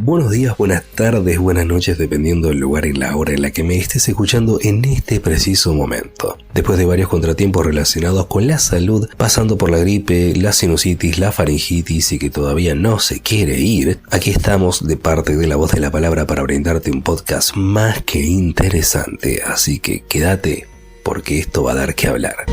buenos días, buenas tardes, buenas noches, dependiendo del lugar y la hora en la que me estés escuchando en este preciso momento. Después de varios contratiempos relacionados con la salud, pasando por la gripe, la sinusitis, la faringitis y que todavía no se quiere ir, aquí estamos de parte de La Voz de la Palabra para brindarte un podcast más que interesante, así que quédate porque esto va a dar que hablar.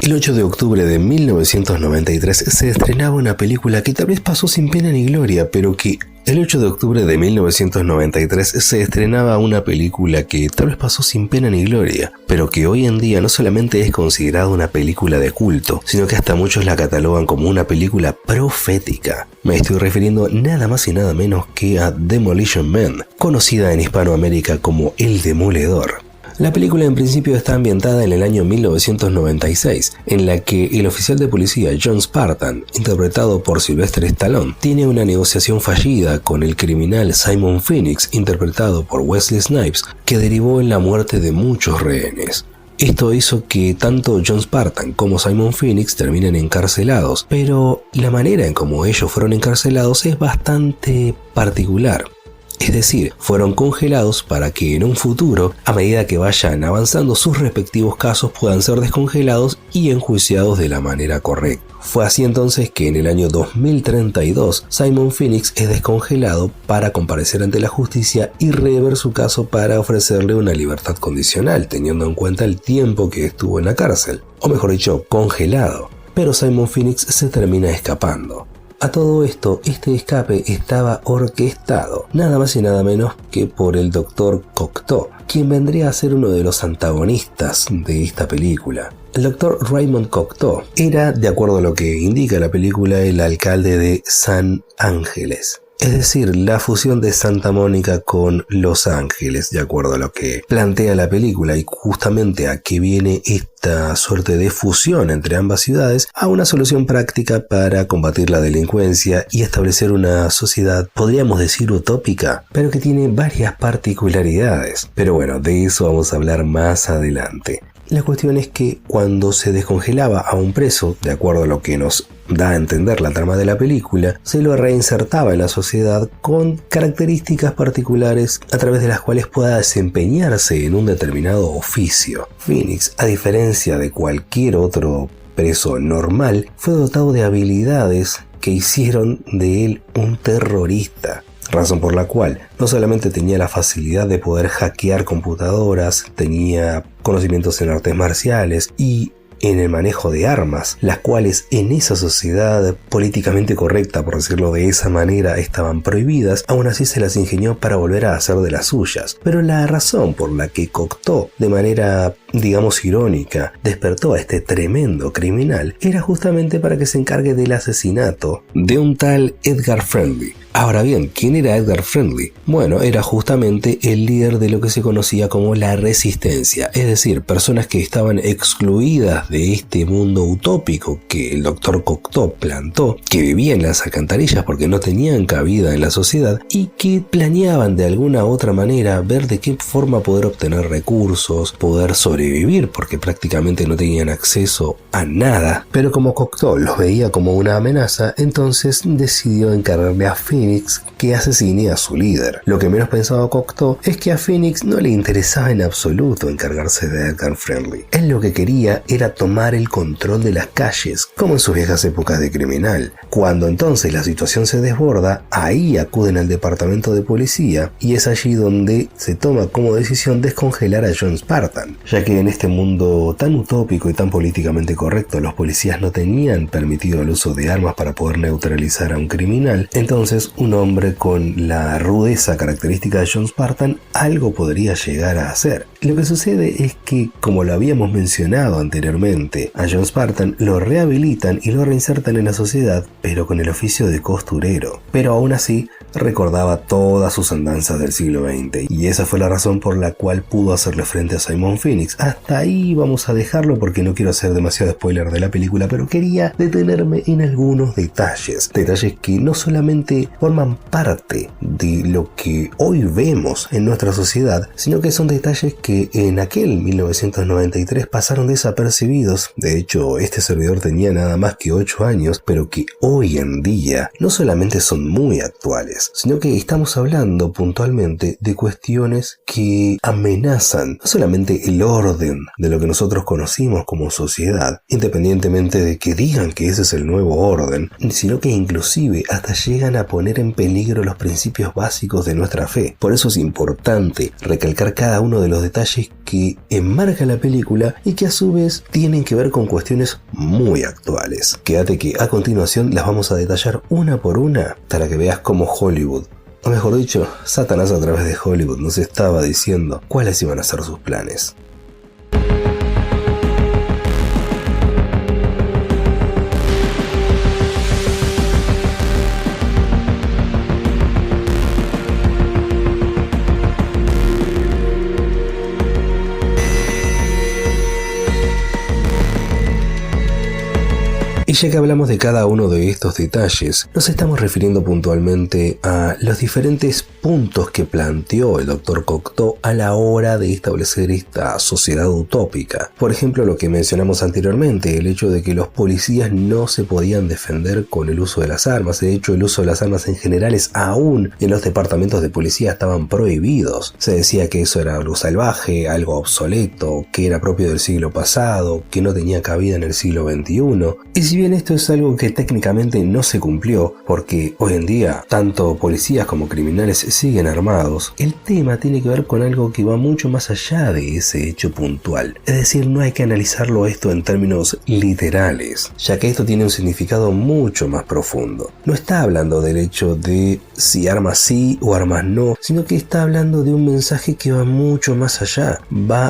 El 8 de octubre de 1993 se estrenaba una película que tal vez pasó sin pena ni gloria, pero que el 8 de octubre de 1993 se estrenaba una película que tal vez pasó sin pena ni gloria, pero que hoy en día no solamente es considerada una película de culto, sino que hasta muchos la catalogan como una película profética. Me estoy refiriendo nada más y nada menos que a Demolition Man, conocida en Hispanoamérica como El Demoledor. La película en principio está ambientada en el año 1996, en la que el oficial de policía John Spartan, interpretado por Sylvester Stallone, tiene una negociación fallida con el criminal Simon Phoenix, interpretado por Wesley Snipes, que derivó en la muerte de muchos rehenes. Esto hizo que tanto John Spartan como Simon Phoenix terminen encarcelados, pero la manera en cómo ellos fueron encarcelados es bastante particular. Es decir, fueron congelados para que en un futuro, a medida que vayan avanzando sus respectivos casos, puedan ser descongelados y enjuiciados de la manera correcta. Fue así entonces que en el año 2032 Simon Phoenix es descongelado para comparecer ante la justicia y rever su caso para ofrecerle una libertad condicional, teniendo en cuenta el tiempo que estuvo en la cárcel, o mejor dicho, congelado. Pero Simon Phoenix se termina escapando. A todo esto, este escape estaba orquestado, nada más y nada menos que por el Dr. Cocteau, quien vendría a ser uno de los antagonistas de esta película. El Dr. Raymond Cocteau era, de acuerdo a lo que indica la película, el alcalde de San Ángeles. Es decir, la fusión de Santa Mónica con Los Ángeles, de acuerdo a lo que plantea la película, y justamente a qué viene esta suerte de fusión entre ambas ciudades, a una solución práctica para combatir la delincuencia y establecer una sociedad, podríamos decir utópica, pero que tiene varias particularidades. Pero bueno, de eso vamos a hablar más adelante. La cuestión es que cuando se descongelaba a un preso, de acuerdo a lo que nos da a entender la trama de la película, se lo reinsertaba en la sociedad con características particulares a través de las cuales pueda desempeñarse en un determinado oficio. Phoenix, a diferencia de cualquier otro preso normal, fue dotado de habilidades que hicieron de él un terrorista. Razón por la cual no solamente tenía la facilidad de poder hackear computadoras, tenía conocimientos en artes marciales y en el manejo de armas, las cuales en esa sociedad políticamente correcta, por decirlo de esa manera, estaban prohibidas, aún así se las ingenió para volver a hacer de las suyas. Pero la razón por la que Cocteau, de manera, digamos, irónica, despertó a este tremendo criminal, era justamente para que se encargue del asesinato de un tal Edgar Friendly. Ahora bien, ¿quién era Edgar Friendly? Bueno, era justamente el líder de lo que se conocía como la resistencia, es decir, personas que estaban excluidas de este mundo utópico que el Dr. Cocteau plantó, que vivían en las alcantarillas porque no tenían cabida en la sociedad y que planeaban de alguna u otra manera ver de qué forma poder obtener recursos, poder sobrevivir porque prácticamente no tenían acceso a nada. Pero como Cocteau los veía como una amenaza, entonces decidió encargarle a Phoenix que asesine a su líder. Lo que menos pensaba Cocteau es que a Phoenix no le interesaba en absoluto encargarse de Edgar Friendly. Él lo que quería era tomar el control de las calles, como en sus viejas épocas de criminal. Cuando entonces la situación se desborda, ahí acuden al departamento de policía y es allí donde se toma como decisión descongelar a John Spartan, ya que en este mundo tan utópico y tan políticamente correcto los policías no tenían permitido el uso de armas para poder neutralizar a un criminal. Entonces un hombre con la rudeza característica de John Spartan algo podría llegar a hacer. Lo que sucede es que, como lo habíamos mencionado anteriormente, a John Spartan lo rehabilitan y lo reinsertan en la sociedad, pero con el oficio de costurero. Pero aún así, recordaba todas sus andanzas del siglo XX, y esa fue la razón por la cual pudo hacerle frente a Simon Phoenix. Hasta ahí vamos a dejarlo porque no quiero hacer demasiado spoiler de la película, pero quería detenerme en algunos detalles que no solamente forman parte de lo que hoy vemos en nuestra sociedad, sino que son detalles que en aquel 1993 pasaron desapercibidos. De hecho, este servidor tenía nada más que 8 años, pero que hoy en día no solamente son muy actuales, sino que estamos hablando puntualmente de cuestiones que amenazan no solamente el orden de lo que nosotros conocimos como sociedad, independientemente de que digan que ese es el nuevo orden, sino que inclusive hasta llegan a poner en peligro los principios básicos de nuestra fe. Por eso es importante recalcar cada uno de los detalles que enmarca la película y que a su vez tienen que ver con cuestiones muy actuales. Quédate que a continuación las vamos a detallar una por una para que veas cómo Hollywood, o mejor dicho, Satanás a través de Hollywood, nos estaba diciendo cuáles iban a ser sus planes. Y ya que hablamos de cada uno de estos detalles, nos estamos refiriendo puntualmente a los diferentes puntos que planteó el Dr. Cocteau a la hora de establecer esta sociedad utópica. Por ejemplo, lo que mencionamos anteriormente, el hecho de que los policías no se podían defender con el uso de las armas. De hecho, el uso de las armas en generales, aún en los departamentos de policía, estaban prohibidos. Se decía que eso era algo salvaje, algo obsoleto, que era propio del siglo pasado, que no tenía cabida en el siglo XXI. Y si bien esto es algo que técnicamente no se cumplió, porque hoy en día tanto policías como criminales siguen armados, el tema tiene que ver con algo que va mucho más allá de ese hecho puntual. Es decir, no hay que analizarlo esto en términos literales, ya que esto tiene un significado mucho más profundo. No está hablando del hecho de si armas sí o armas no, sino que está hablando de un mensaje que va mucho más allá,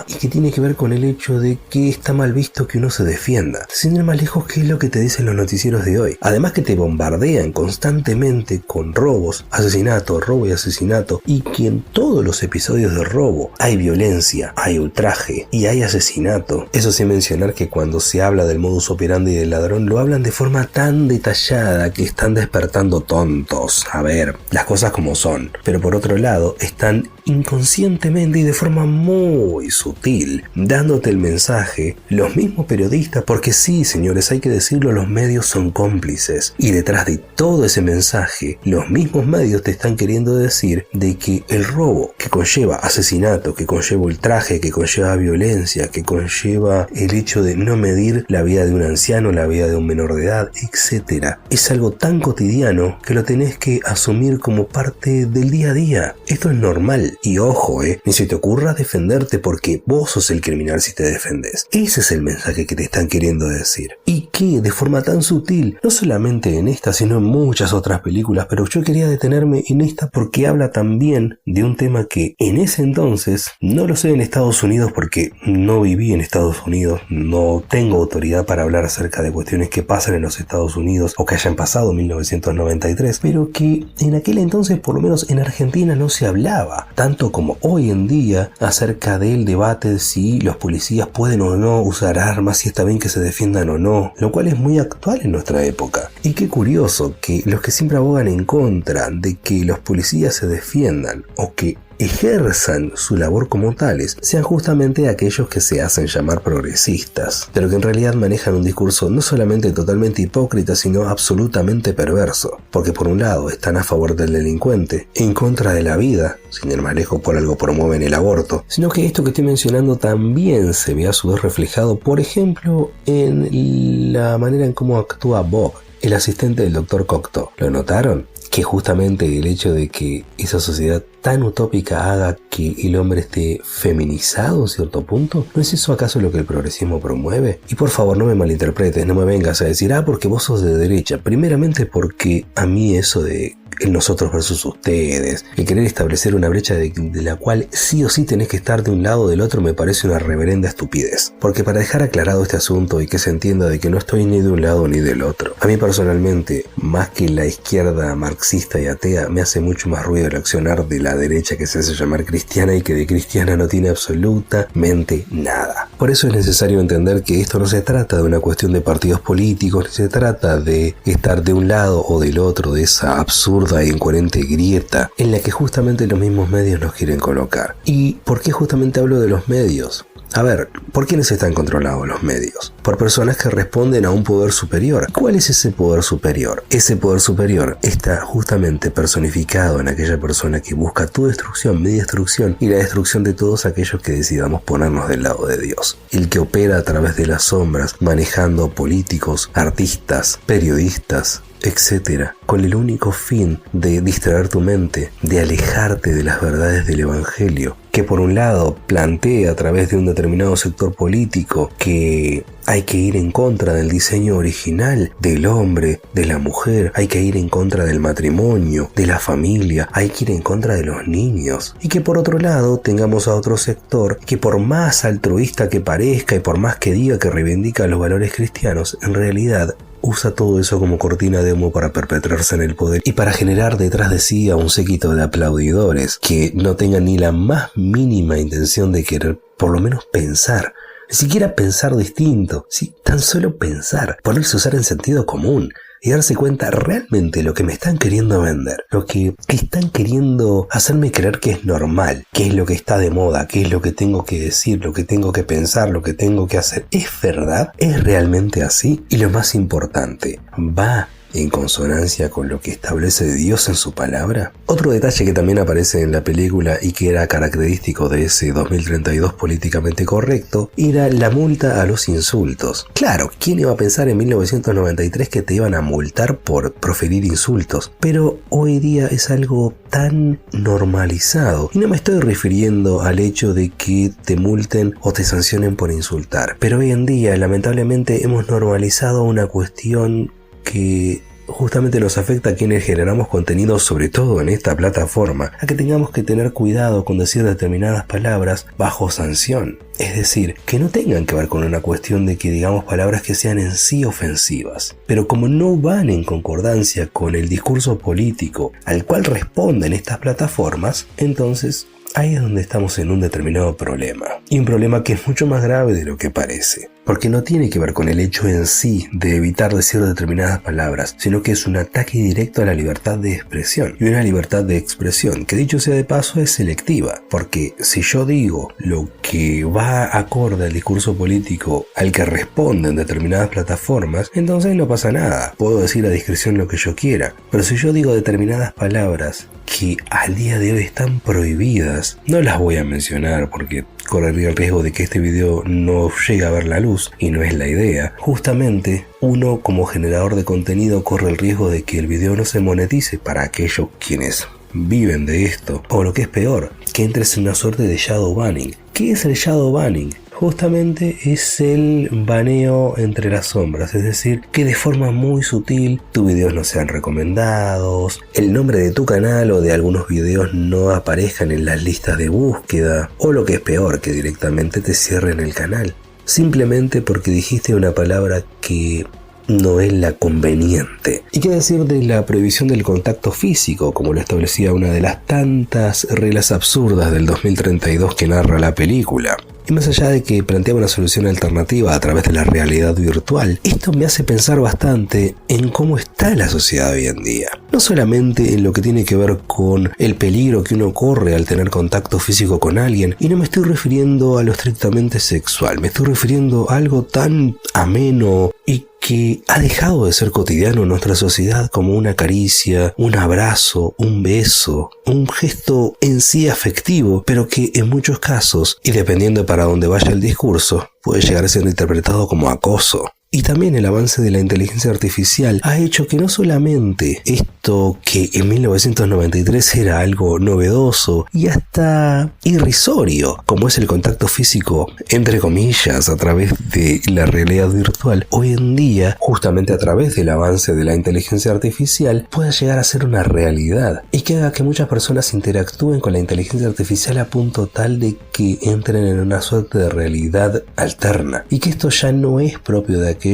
y que tiene que ver con el hecho de que está mal visto que uno se defienda. Sin ir más lejos, ¿qué es lo que te dicen los noticieros de hoy? Además que te bombardean constantemente con robos, asesinato, robo y asesinato, y que en todos los episodios de robo hay violencia, hay ultraje y hay asesinato. Eso sin mencionar que cuando se habla del modus operandi del ladrón lo hablan de forma tan detallada que están despertando tontos. A ver, las cosas como son, pero por otro lado están inconscientemente y de forma muy sutil dándote el mensaje, los mismos periodistas, porque sí, señores, hay que decirlo, los medios son cómplices, y detrás de todo ese mensaje los mismos medios te están queriendo decir de que el robo, que conlleva asesinato, que conlleva ultraje, que conlleva violencia, que conlleva el hecho de no medir la vida de un anciano, la vida de un menor de edad, etc., es algo tan cotidiano que lo tenés que asumir como parte del día a día. Esto es normal. Y ojo, ni se te ocurra defenderte porque vos sos el criminal si te defendes. Ese es el mensaje que te están queriendo decir. Y que de forma tan sutil, no solamente en esta, sino en muchas otras películas, pero yo quería detenerme en esta porque habla también de un tema que en ese entonces, no lo sé en Estados Unidos porque no viví en Estados Unidos, no tengo autoridad para hablar acerca de cuestiones que pasan en los Estados Unidos o que hayan pasado en 1993, pero que en aquel entonces, por lo menos en Argentina, no se hablaba tanto como hoy en día acerca del debate de si los policías pueden o no usar armas, si está bien que se defiendan o no, lo cual es muy actual en nuestra época. Y qué curioso que los que siempre abogan en contra de que los policías se defiendan o que ejerzan su labor como tales sean justamente aquellos que se hacen llamar progresistas, pero que en realidad manejan un discurso no solamente totalmente hipócrita, sino absolutamente perverso, porque por un lado están a favor del delincuente, en contra de la vida, sin ir más lejos por algo promueven el aborto, sino que esto que estoy mencionando también se ve a su vez reflejado, por ejemplo, en la manera en cómo actúa Bob, el asistente del Dr. Cocteau. ¿Lo notaron? Que justamente el hecho de que esa sociedad tan utópica haga que el hombre esté feminizado en cierto punto? ¿No es eso acaso lo que el progresismo promueve? Y por favor, no me malinterpretes, no me vengas a decir, porque vos sos de derecha. Primeramente porque a mí eso de el nosotros versus ustedes, el querer establecer una brecha de la cual sí o sí tenés que estar de un lado o del otro, me parece una reverenda estupidez. Porque para dejar aclarado este asunto y que se entienda de que no estoy ni de un lado ni del otro, a mí personalmente, más que la izquierda marxista y atea, me hace mucho más ruido el accionar de la derecha que se hace llamar cristiana y que de cristiana no tiene absolutamente nada. Por eso es necesario entender que esto no se trata de una cuestión de partidos políticos, ni se trata de estar de un lado o del otro de esa absurda e incoherente grieta en la que justamente los mismos medios nos quieren colocar. ¿Y por qué justamente hablo de los medios? A ver, ¿por quiénes están controlados los medios? Por personas que responden a un poder superior. ¿Cuál es ese poder superior? Ese poder superior está justamente personificado en aquella persona que busca tu destrucción, mi destrucción y la destrucción de todos aquellos que decidamos ponernos del lado de Dios. El que opera a través de las sombras, manejando políticos, artistas, periodistas, etcétera, con el único fin de distraer tu mente, de alejarte de las verdades del Evangelio, que por un lado plantea a través de un determinado sector político que hay que ir en contra del diseño original del hombre, de la mujer, hay que ir en contra del matrimonio, de la familia, hay que ir en contra de los niños, y que por otro lado tengamos a otro sector que por más altruista que parezca y por más que diga que reivindica los valores cristianos, en realidad usa todo eso como cortina de humo para perpetrarse en el poder y para generar detrás de sí a un séquito de aplaudidores que no tengan ni la más mínima intención de querer por lo menos pensar, ni siquiera pensar distinto, sí, tan solo pensar, ponerse a usar en sentido común y darse cuenta realmente lo que me están queriendo vender, lo que están queriendo hacerme creer que es normal, que es lo que está de moda, que es lo que tengo que decir, lo que tengo que pensar, lo que tengo que hacer. ¿Es verdad? ¿Es realmente así? Y lo más importante, ¿va en consonancia con lo que establece Dios en su palabra? Otro detalle que también aparece en la película y que era característico de ese 2032 políticamente correcto era la multa a los insultos. Claro, ¿quién iba a pensar en 1993 que te iban a multar por proferir insultos? Pero hoy día es algo tan normalizado. Y no me estoy refiriendo al hecho de que te multen o te sancionen por insultar. Pero hoy en día, lamentablemente, hemos normalizado una cuestión que justamente nos afecta a quienes generamos contenido, sobre todo en esta plataforma, a que tengamos que tener cuidado con decir determinadas palabras bajo sanción. Es decir, que no tengan que ver con una cuestión de que digamos palabras que sean en sí ofensivas, pero como no van en concordancia con el discurso político al cual responden estas plataformas, entonces ahí es donde estamos en un determinado problema. Y un problema que es mucho más grave de lo que parece. Porque no tiene que ver con el hecho en sí de evitar decir determinadas palabras, sino que es un ataque directo a la libertad de expresión. Y una libertad de expresión que, dicho sea de paso, es selectiva. Porque si yo digo lo que va acorde al discurso político al que responden determinadas plataformas, entonces no pasa nada. Puedo decir a discreción lo que yo quiera. Pero si yo digo determinadas palabras que al día de hoy están prohibidas, no las voy a mencionar porque correría el riesgo de que este video no llegue a ver la luz, y no es la idea. Justamente, uno como generador de contenido corre el riesgo de que el video no se monetice para aquellos quienes viven de esto, o lo que es peor, que entres en una suerte de shadow banning. ¿Qué es el shadow banning? Justamente es el baneo entre las sombras, es decir, que de forma muy sutil tus videos no sean recomendados, el nombre de tu canal o de algunos videos no aparezcan en las listas de búsqueda, o lo que es peor, que directamente te cierren el canal, simplemente porque dijiste una palabra que no es la conveniente. ¿Y qué decir de la prohibición del contacto físico, como lo establecía una de las tantas reglas absurdas del 2032 que narra la película? Y más allá de que plantea una solución alternativa a través de la realidad virtual, esto me hace pensar bastante en cómo está la sociedad hoy en día. No solamente en lo que tiene que ver con el peligro que uno corre al tener contacto físico con alguien, y no me estoy refiriendo a lo estrictamente sexual, me estoy refiriendo a algo tan ameno y que ha dejado de ser cotidiano en nuestra sociedad, como una caricia, un abrazo, un beso, un gesto en sí afectivo, pero que en muchos casos, y dependiendo para dónde vaya el discurso, puede llegar a ser interpretado como acoso. Y también el avance de la inteligencia artificial ha hecho que no solamente esto que en 1993 era algo novedoso y hasta irrisorio, como es el contacto físico, entre comillas, a través de la realidad virtual, hoy en día, justamente a través del avance de la inteligencia artificial, pueda llegar a ser una realidad y que haga que muchas personas interactúen con la inteligencia artificial a punto tal de que entren en una suerte de realidad alterna, y que esto ya no es propio de aquellos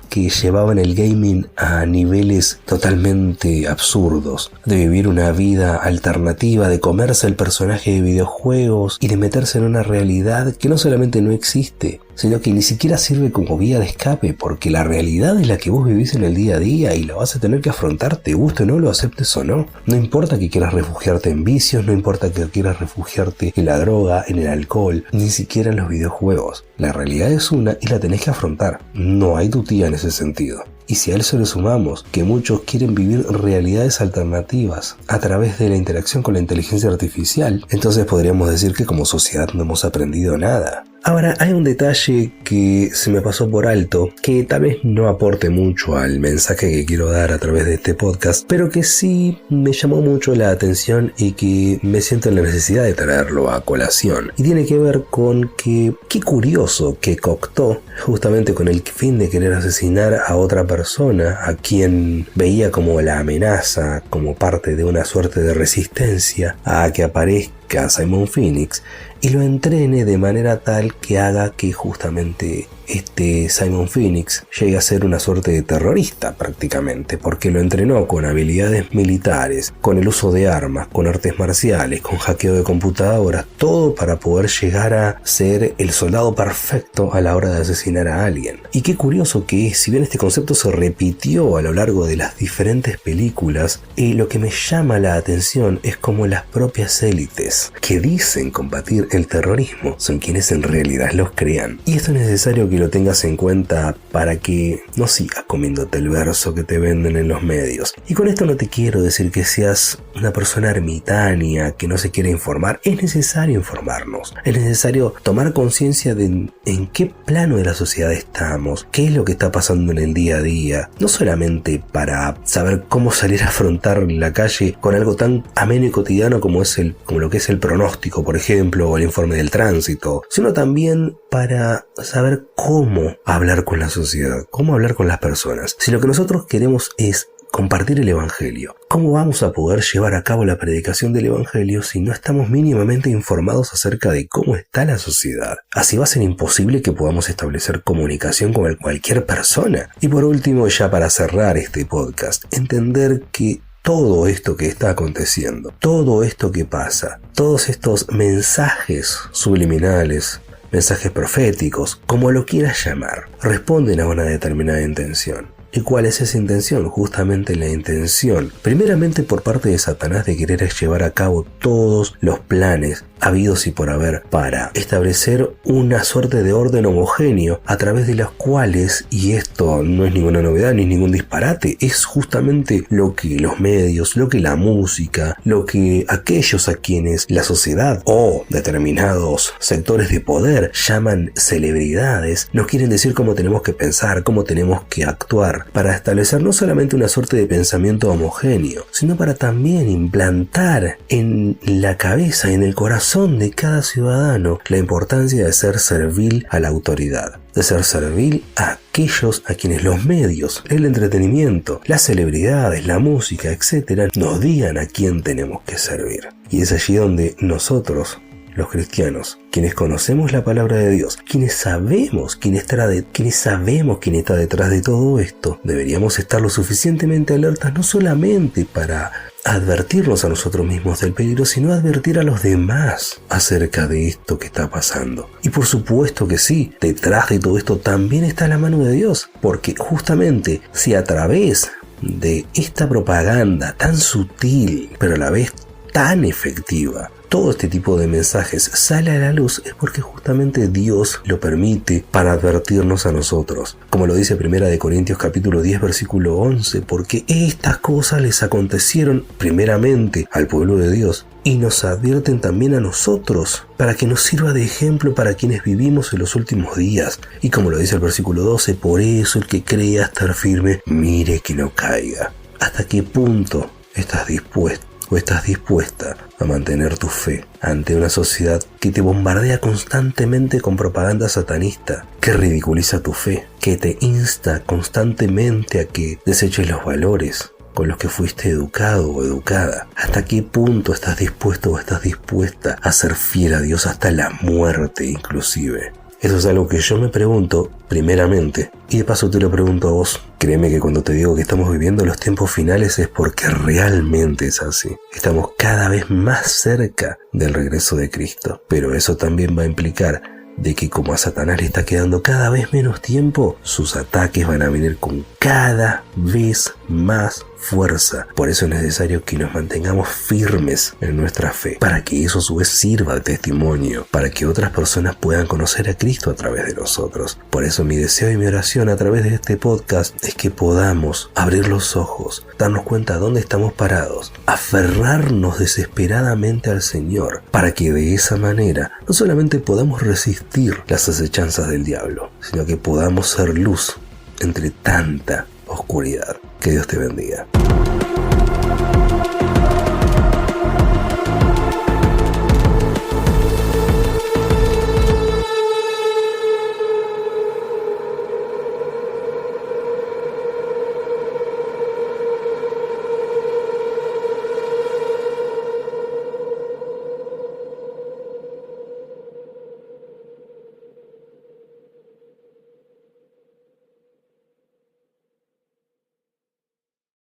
que llevaban el gaming a niveles totalmente absurdos, de vivir una vida alternativa, de comerse el personaje de videojuegos y de meterse en una realidad que no solamente no existe, sino que ni siquiera sirve como vía de escape, porque la realidad es la que vos vivís en el día a día y la vas a tener que afrontar, te guste o no, lo aceptes o no. No importa que quieras refugiarte en vicios, no importa que quieras refugiarte en la droga, en el alcohol, ni siquiera en los videojuegos. La realidad es una y la tenés que afrontar. No hay tutía en ese sentido. Y si a eso le sumamos que muchos quieren vivir realidades alternativas a través de la interacción con la inteligencia artificial, entonces podríamos decir que como sociedad no hemos aprendido nada. Ahora, hay un detalle que se me pasó por alto, que tal vez no aporte mucho al mensaje que quiero dar a través de este podcast, pero que sí me llamó mucho la atención y que me siento en la necesidad de traerlo a colación. Y tiene que ver con que, qué curioso que Cocteau, justamente con el fin de querer asesinar a otra persona, a quien veía como la amenaza, como parte de una suerte de resistencia a que aparezca Simon Phoenix, y lo entrene de manera tal que haga que justamente este Simon Phoenix llegue a ser una suerte de terrorista prácticamente, porque lo entrenó con habilidades militares, con el uso de armas, con artes marciales, con hackeo de computadoras, todo para poder llegar a ser el soldado perfecto a la hora de asesinar a alguien. Y qué curioso que, si bien este concepto se repitió a lo largo de las diferentes películas, lo que me llama la atención es cómo las propias élites que dicen combatir el terrorismo son quienes en realidad los crean. Y esto es necesario que lo tengas en cuenta para que no sigas comiéndote el verso que te venden en los medios. Y con esto no te quiero decir que seas una persona ermitaña que no se quiere informar. Es necesario informarnos, es necesario tomar conciencia de en qué plano de la sociedad estamos, qué es lo que está pasando en el día a día, no solamente para saber cómo salir a afrontar la calle con algo tan ameno y cotidiano como lo que es el pronóstico, por ejemplo, o el informe del tránsito, sino también para saber cómo hablar con la sociedad, cómo hablar con las personas. Si lo que nosotros queremos es compartir el evangelio, ¿cómo vamos a poder llevar a cabo la predicación del evangelio si no estamos mínimamente informados acerca de cómo está la sociedad? Así va a ser imposible que podamos establecer comunicación con cualquier persona. Y por último, ya para cerrar este podcast, entender que todo esto que está aconteciendo, todo esto que pasa, todos estos mensajes subliminales, mensajes proféticos, como lo quieras llamar, responden a una determinada intención. ¿Y cuál es esa intención? Justamente la intención, primeramente por parte de Satanás, de querer llevar a cabo todos los planes habidos y por haber para establecer una suerte de orden homogéneo a través de los cuales, y esto no es ninguna novedad ni ningún disparate, es justamente lo que los medios, lo que la música, lo que aquellos a quienes la sociedad o determinados sectores de poder llaman celebridades, nos quieren decir cómo tenemos que pensar, cómo tenemos que actuar, para establecer no solamente una suerte de pensamiento homogéneo, sino para también implantar en la cabeza, en el corazón de cada ciudadano, la importancia de ser servil a la autoridad, de ser servil a aquellos a quienes los medios, el entretenimiento, las celebridades, la música, etc., nos digan a quién tenemos que servir. Y es allí donde nosotros, los cristianos, quienes conocemos la palabra de Dios, quienes sabemos quién está detrás de todo esto, deberíamos estar lo suficientemente alertas, no solamente para advertirnos a nosotros mismos del peligro, sino advertir a los demás acerca de esto que está pasando. Y por supuesto que sí, detrás de todo esto también está la mano de Dios, porque justamente si a través de esta propaganda tan sutil, pero a la vez tan efectiva, todo este tipo de mensajes sale a la luz, es porque justamente Dios lo permite para advertirnos a nosotros. Como lo dice 1 Corintios capítulo 10 versículo 11, porque estas cosas les acontecieron primeramente al pueblo de Dios y nos advierten también a nosotros para que nos sirva de ejemplo para quienes vivimos en los últimos días. Y como lo dice el versículo 12, por eso el que crea estar firme, mire que no caiga. ¿Hasta qué punto estás dispuesto o estás dispuesta a mantener tu fe ante una sociedad que te bombardea constantemente con propaganda satanista, que ridiculiza tu fe, que te insta constantemente a que deseches los valores con los que fuiste educado o educada? ¿Hasta qué punto estás dispuesto o estás dispuesta a ser fiel a Dios hasta la muerte inclusive? Eso es algo que yo me pregunto primeramente, y de paso te lo pregunto a vos. Créeme que cuando te digo que estamos viviendo los tiempos finales es porque realmente es así. Estamos cada vez más cerca del regreso de Cristo, pero eso también va a implicar de que como a Satanás le está quedando cada vez menos tiempo, sus ataques van a venir con cada vez más fuerza. Por eso es necesario que nos mantengamos firmes en nuestra fe, para que eso a su vez sirva de testimonio, para que otras personas puedan conocer a Cristo a través de nosotros. Por eso mi deseo y mi oración a través de este podcast es que podamos abrir los ojos, darnos cuenta de dónde estamos parados, aferrarnos desesperadamente al Señor, para que de esa manera no solamente podamos resistir las acechanzas del diablo, sino que podamos ser luz entre tanta oscuridad. Que Dios te bendiga.